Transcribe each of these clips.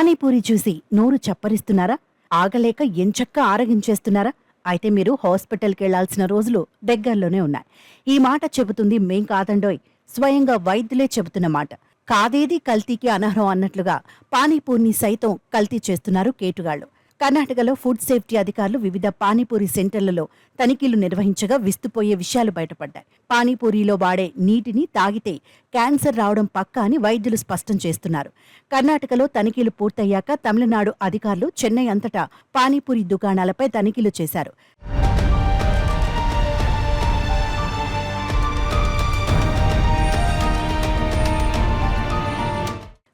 పానీపూరి చూసి నోరు చప్పరిస్తున్నారా? ఆగలేక ఎంచక్కా ఆరగించేస్తున్నారా? అయితే మీరు హాస్పిటల్కి వెళ్లాల్సిన రోజులు దగ్గరలోనే ఉన్నాయి. ఈ మాట చెబుతుంది మేం కాదండోయ్, స్వయంగా వైద్యులే చెబుతున్న మాట. కాదేది కల్తీకి అనర్హం అన్నట్లుగా పానీపూరిని సైతం కల్తీ చేస్తున్నారు కేటుగాళ్లు. కర్ణాటకలో ఫుడ్ సేఫ్టీ అధికారులు వివిధ పానీపూరి సెంటర్లలో తనిఖీలు నిర్వహించగా విస్తుపోయే విషయాలు బయటపడ్డాయి. పానీపూరిలో వాడే నీటిని తాగితే క్యాన్సర్ రావడం పక్కా అని వైద్యులు స్పష్టం చేస్తున్నారు. కర్ణాటకలో తనిఖీలు పూర్తయ్యాక తమిళనాడు అధికారులు చెన్నై అంతటా పానీపూరి దుకాణాలపై తనిఖీలు చేశారు.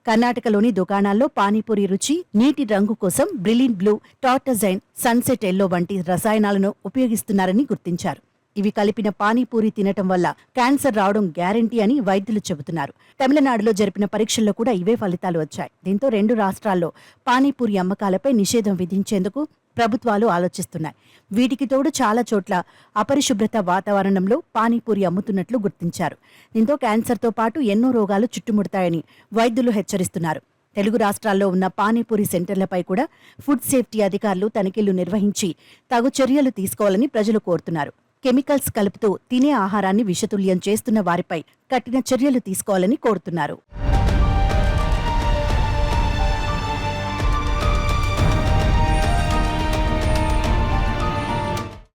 కర్ణాటకలోని దుకాణాల్లో పానీపూరి రుచి, నీటి రంగు కోసం బ్రిలిన్ బ్లూ, టార్టజైన్, సన్సెట్ ఎల్లో వంటి రసాయనాలను ఉపయోగిస్తున్నారని గుర్తించారు. ఇవి కలిపిన పానీపూరి తినటం వల్ల క్యాన్సర్ రావడం గ్యారంటీ అని వైద్యులు చెబుతున్నారు. తమిళనాడులో జరిపిన పరీక్షల్లో కూడా ఇవే ఫలితాలు వచ్చాయి. దీంతో 2 రాష్ట్రాల్లో పానీపూరి అమ్మకాలపై నిషేధం విధించేందుకు ప్రభుత్వాలు ఆలోచిస్తున్నాయి. వీటికి తోడు చాలా చోట్ల అపరిశుభ్రత వాతావరణంలో పానీపూరి అమ్ముతున్నట్లు గుర్తించారు. దీంతో క్యాన్సర్తో పాటు ఎన్నో రోగాలు చుట్టుముడతాయని వైద్యులు హెచ్చరిస్తున్నారు. తెలుగు రాష్ట్రాల్లో ఉన్న పానీపూరి సెంటర్లపై కూడా ఫుడ్ సేఫ్టీ అధికారులు తనిఖీలు నిర్వహించి తగు చర్యలు తీసుకోవాలని ప్రజలు కోరుతున్నారు. కెమికల్స్ కలుపుతూ తినే ఆహారాన్ని విషతుల్యం చేస్తున్న వారిపై కఠిన చర్యలు తీసుకోవాలని కోరుతున్నారు.